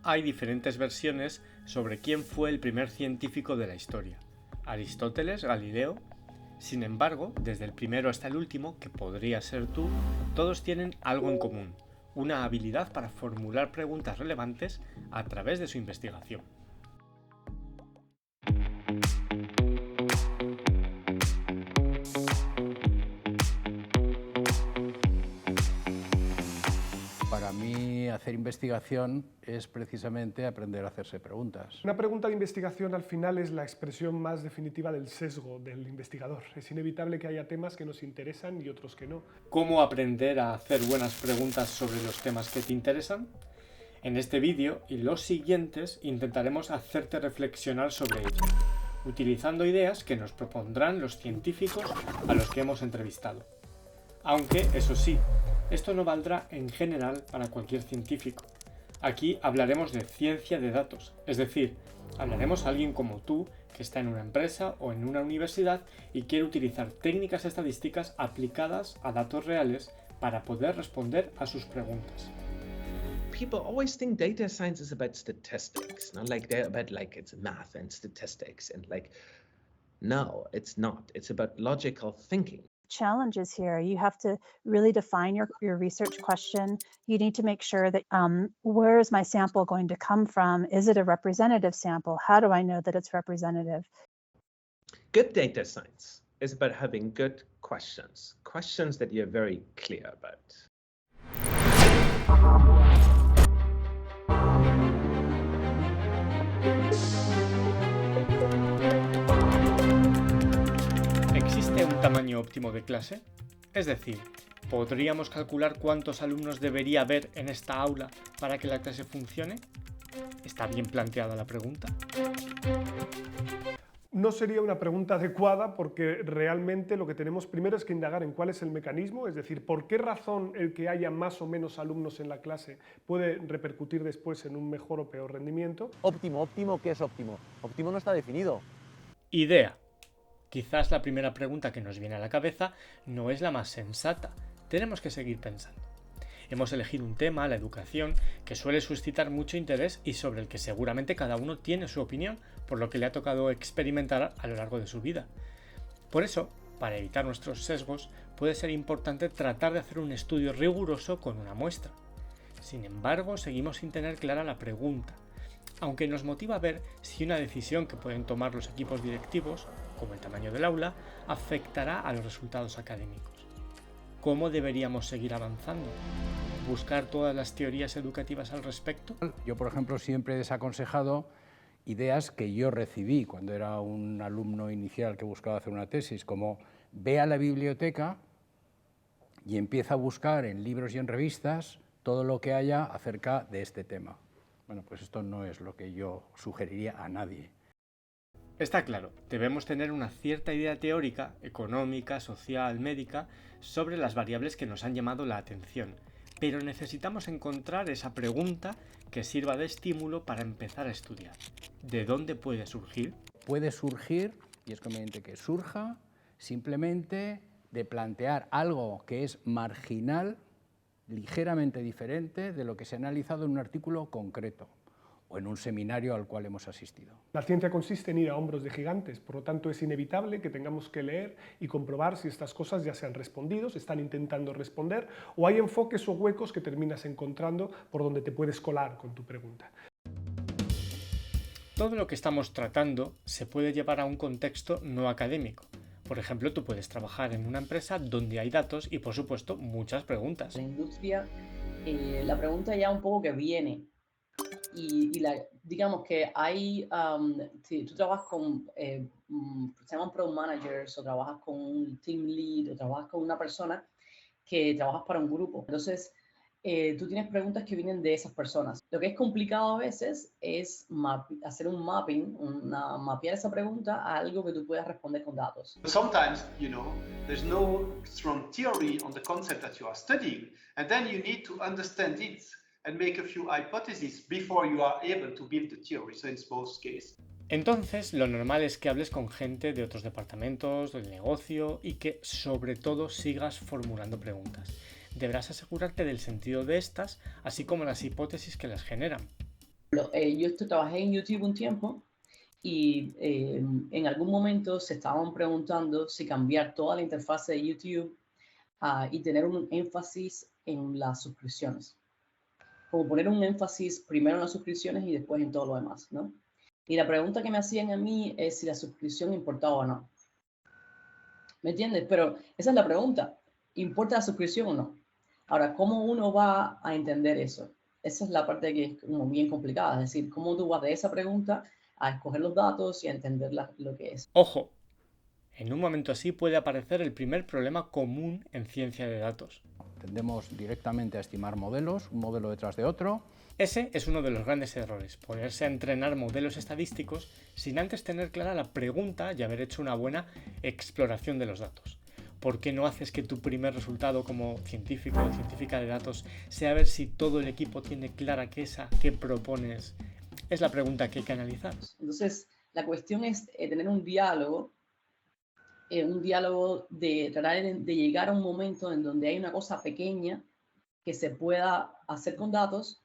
hay diferentes versiones sobre quién fue el primer científico de la historia, Aristóteles, Galileo. Sin embargo, desde el primero hasta el último, que podría ser tú, todos tienen algo en común, una habilidad para formular preguntas relevantes a través de su investigación. Para mí, hacer investigación es precisamente aprender a hacerse preguntas. Una pregunta de investigación al final es la expresión más definitiva del sesgo del investigador. Es inevitable que haya temas que nos interesan y otros que no. ¿Cómo aprender a hacer buenas preguntas sobre los temas que te interesan? En este vídeo y los siguientes intentaremos hacerte reflexionar sobre ello, utilizando ideas que nos propondrán los científicos a los que hemos entrevistado. Aunque, eso sí, esto no valdrá en general para cualquier científico. Aquí hablaremos de ciencia de datos, es decir, hablaremos a alguien como tú que está en una empresa o en una universidad y quiere utilizar técnicas estadísticas aplicadas a datos reales para poder responder a sus preguntas. People always think data science is about statistics, not like they're about like it's math and statistics and like, no, it's not. It's about logical thinking. Challenges here. You have to really define your research question. You need to make sure that where is my sample going to come from? Is it a representative sample? How do I know that it's representative? Good data science is about having good questions, questions that you're very clear about. ¿Existe un tamaño óptimo de clase? Es decir, ¿podríamos calcular cuántos alumnos debería haber en esta aula para que la clase funcione? ¿Está bien planteada la pregunta? No sería una pregunta adecuada porque realmente lo que tenemos primero es que indagar en cuál es el mecanismo, es decir, por qué razón el que haya más o menos alumnos en la clase puede repercutir después en un mejor o peor rendimiento. Óptimo, ¿qué es óptimo? Óptimo no está definido. Idea. Quizás la primera pregunta que nos viene a la cabeza no es la más sensata. Tenemos que seguir pensando. Hemos elegido un tema, la educación, que suele suscitar mucho interés y sobre el que seguramente cada uno tiene su opinión, por lo que le ha tocado experimentar a lo largo de su vida. Por eso, para evitar nuestros sesgos, puede ser importante tratar de hacer un estudio riguroso con una muestra. Sin embargo, seguimos sin tener clara la pregunta, aunque nos motiva ver si una decisión que pueden tomar los equipos directivos, como el tamaño del aula, afectará a los resultados académicos. ¿Cómo deberíamos seguir avanzando? ¿Buscar todas las teorías educativas al respecto? Yo, por ejemplo, siempre he desaconsejado ideas que yo recibí cuando era un alumno inicial que buscaba hacer una tesis, como ve a la biblioteca y empieza a buscar en libros y en revistas todo lo que haya acerca de este tema. Bueno, pues esto no es lo que yo sugeriría a nadie. Está claro, debemos tener una cierta idea teórica, económica, social, médica, sobre las variables que nos han llamado la atención, pero necesitamos encontrar esa pregunta que sirva de estímulo para empezar a estudiar. ¿De dónde puede surgir? Puede surgir, y es conveniente que surja, simplemente de plantear algo que es marginal, ligeramente diferente de lo que se ha analizado en un artículo concreto o en un seminario al cual hemos asistido. La ciencia consiste en ir a hombros de gigantes, por lo tanto es inevitable que tengamos que leer y comprobar si estas cosas ya se han respondido, se están intentando responder, o hay enfoques o huecos que terminas encontrando por donde te puedes colar con tu pregunta. Todo lo que estamos tratando se puede llevar a un contexto no académico. Por ejemplo, tú puedes trabajar en una empresa donde hay datos y, por supuesto, muchas preguntas. La industria, la pregunta ya un poco que viene. Digamos que hay, si tú trabajas con, se llaman product managers, o trabajas con un team lead, o trabajas con una persona que trabajas para un grupo. Entonces, tú tienes preguntas que vienen de esas personas. Lo que es complicado a veces es hacer un mapping, mapear esa pregunta a algo que tú puedas responder con datos. Sometimes, there's no strong theory on the concept that you are studying, and then you need to understand it and make a few hypotheses before you are able to build the theory. So in both cases. Entonces, lo normal es que hables con gente de otros departamentos, del negocio y que, sobre todo, sigas formulando preguntas. Deberás asegurarte del sentido de estas, así como las hipótesis que las generan. Yo trabajé en YouTube un tiempo y en algún momento se estaban preguntando si cambiar toda la interfaz de YouTube y tener un énfasis en las suscripciones. Como poner un énfasis primero en las suscripciones y después en todo lo demás, ¿no? Y la pregunta que me hacían a mí es si la suscripción importaba o no. ¿Me entiendes? Pero esa es la pregunta. ¿Importa la suscripción o no? Ahora, ¿cómo uno va a entender eso? Esa es la parte que es como bien complicada. Es decir, ¿cómo tú vas de esa pregunta a escoger los datos y a entender lo que es? Ojo, en un momento así puede aparecer el primer problema común en ciencia de datos. Tendemos directamente a estimar modelos, un modelo detrás de otro. Ese es uno de los grandes errores, ponerse a entrenar modelos estadísticos sin antes tener clara la pregunta y haber hecho una buena exploración de los datos. ¿Por qué no haces que tu primer resultado como científico o científica de datos sea ver si todo el equipo tiene clara que esa que propones es la pregunta que hay que analizar? Entonces, la cuestión es tener un diálogo de tratar de llegar a un momento en donde hay una cosa pequeña que se pueda hacer con datos,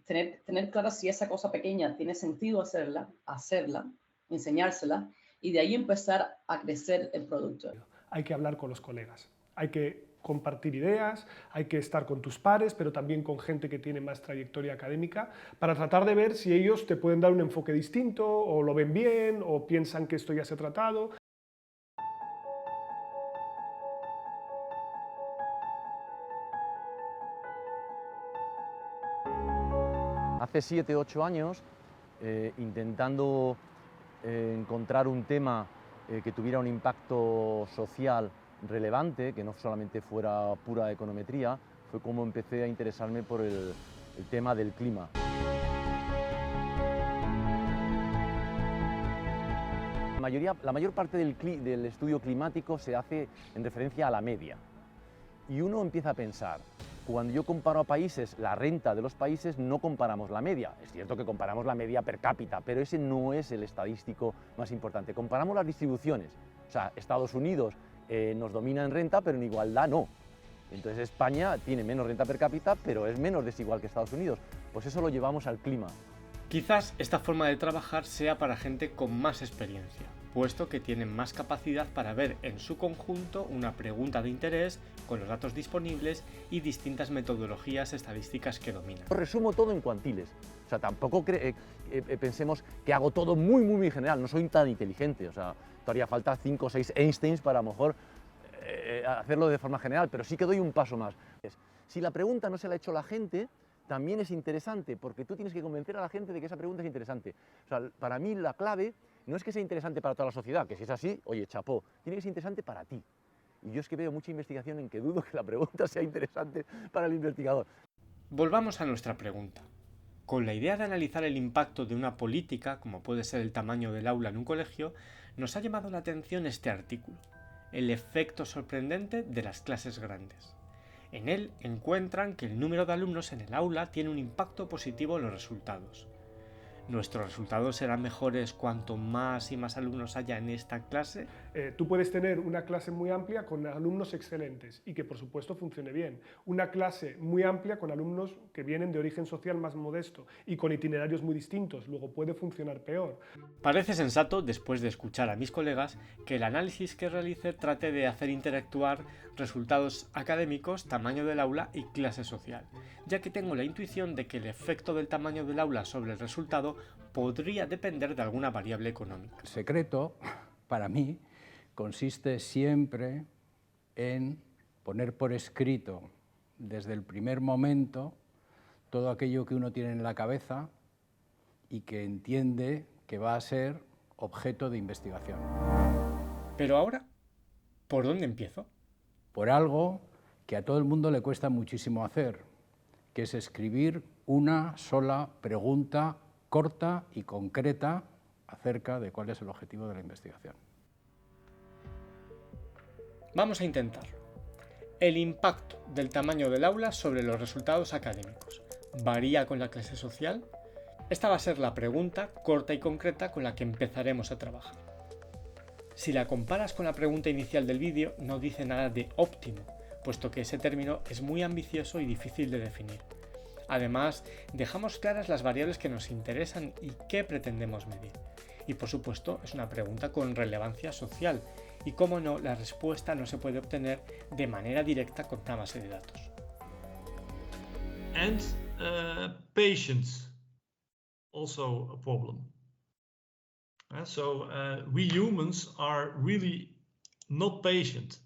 tener claro si esa cosa pequeña tiene sentido hacerla, enseñársela, y de ahí empezar a crecer el producto. Hay que hablar con los colegas, hay que compartir ideas, hay que estar con tus pares, pero también con gente que tiene más trayectoria académica, para tratar de ver si ellos te pueden dar un enfoque distinto, o lo ven bien, o piensan que esto ya se ha tratado. Hace 7 u 8 años, intentando encontrar un tema que tuviera un impacto social relevante, que no solamente fuera pura econometría, fue como empecé a interesarme por el tema del clima. La mayor parte del estudio climático se hace en referencia a la media. Y uno empieza a pensar, cuando yo comparo a países, la renta de los países, no comparamos la media. Es cierto que comparamos la media per cápita, pero ese no es el estadístico más importante. Comparamos las distribuciones. O sea, Estados Unidos nos domina en renta, pero en igualdad no. Entonces España tiene menos renta per cápita, pero es menos desigual que Estados Unidos. Pues eso lo llevamos al clima. Quizás esta forma de trabajar sea para gente con más experiencia, puesto que tienen más capacidad para ver en su conjunto una pregunta de interés con los datos disponibles y distintas metodologías estadísticas que dominan. Lo resumo todo en cuantiles. O sea, tampoco pensemos que hago todo muy general, no soy tan inteligente. O sea, todavía falta 5 o 6 Einsteins para a lo mejor hacerlo de forma general, pero sí que doy un paso más. Si la pregunta no se la ha hecho la gente, también es interesante, porque tú tienes que convencer a la gente de que esa pregunta es interesante. O sea, para mí la clave no es que sea interesante para toda la sociedad, que si es así, oye, chapó, tiene que ser interesante para ti. Y yo es que veo mucha investigación en que dudo que la pregunta sea interesante para el investigador. Volvamos a nuestra pregunta. Con la idea de analizar el impacto de una política, como puede ser el tamaño del aula en un colegio, nos ha llamado la atención este artículo, el efecto sorprendente de las clases grandes. En él encuentran que el número de alumnos en el aula tiene un impacto positivo en los resultados. ¿Nuestros resultados serán mejores cuanto más y más alumnos haya en esta clase? Tú puedes tener una clase muy amplia con alumnos excelentes y que por supuesto funcione bien. Una clase muy amplia con alumnos que vienen de origen social más modesto y con itinerarios muy distintos, luego puede funcionar peor. Parece sensato, después de escuchar a mis colegas, que el análisis que realice trate de hacer interactuar resultados académicos, tamaño del aula y clase social, ya que tengo la intuición de que el efecto del tamaño del aula sobre el resultado podría depender de alguna variable económica. El secreto, para mí, consiste siempre en poner por escrito desde el primer momento todo aquello que uno tiene en la cabeza y que entiende que va a ser objeto de investigación. Pero ahora, ¿por dónde empiezo? Por algo que a todo el mundo le cuesta muchísimo hacer, que es escribir una sola pregunta corta y concreta acerca de cuál es el objetivo de la investigación. Vamos a intentarlo. El impacto del tamaño del aula sobre los resultados académicos. ¿Varía con la clase social? Esta va a ser la pregunta corta y concreta con la que empezaremos a trabajar. Si la comparas con la pregunta inicial del vídeo, no dice nada de óptimo, puesto que ese término es muy ambicioso y difícil de definir. Además, dejamos claras las variables que nos interesan y qué pretendemos medir. Y por supuesto, es una pregunta con relevancia social y, cómo no, la respuesta no se puede obtener de manera directa con una base de datos. And patience, also a problem. We humans are really not patient.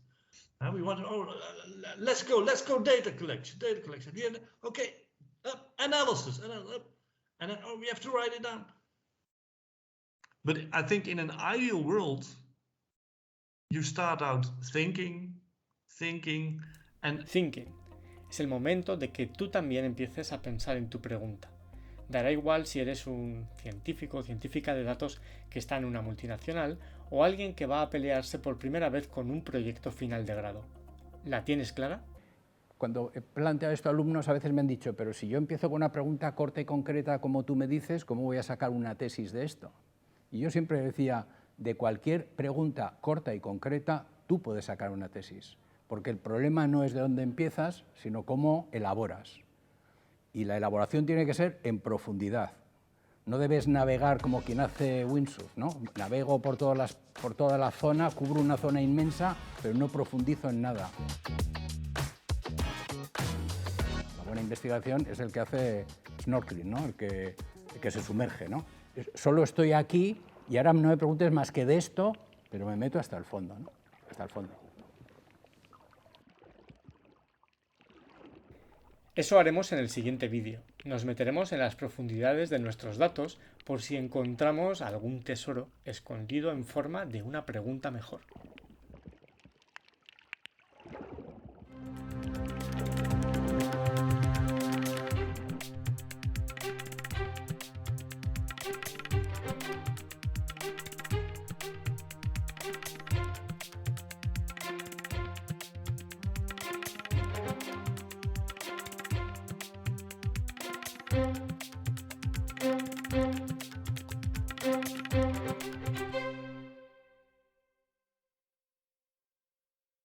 We want to, let's go data collection. Yeah, okay, analysis, and then we have to write it down. But I think in an ideal world, you start out thinking, and Thinking es el momento de que tú también empieces a pensar en tu pregunta. Dará igual si eres un científico o científica de datos que está en una multinacional o alguien que va a pelearse por primera vez con un proyecto final de grado. ¿La tienes clara? Cuando he planteado esto a alumnos, a veces me han dicho, pero si yo empiezo con una pregunta corta y concreta como tú me dices, ¿cómo voy a sacar una tesis de esto? Y yo siempre decía, de cualquier pregunta corta y concreta, tú puedes sacar una tesis, porque el problema no es de dónde empiezas, sino cómo elaboras. Y la elaboración tiene que ser en profundidad. No debes navegar como quien hace windsurf, ¿no? Navego por toda la zona, cubro una zona inmensa, pero no profundizo en nada. La buena investigación es el que hace snorkeling, ¿no? El que se sumerge, ¿no? Solo estoy aquí y ahora no me preguntes más que de esto, pero me meto hasta el fondo, ¿no? Hasta el fondo. Eso haremos en el siguiente vídeo. Nos meteremos en las profundidades de nuestros datos por si encontramos algún tesoro escondido en forma de una pregunta mejor.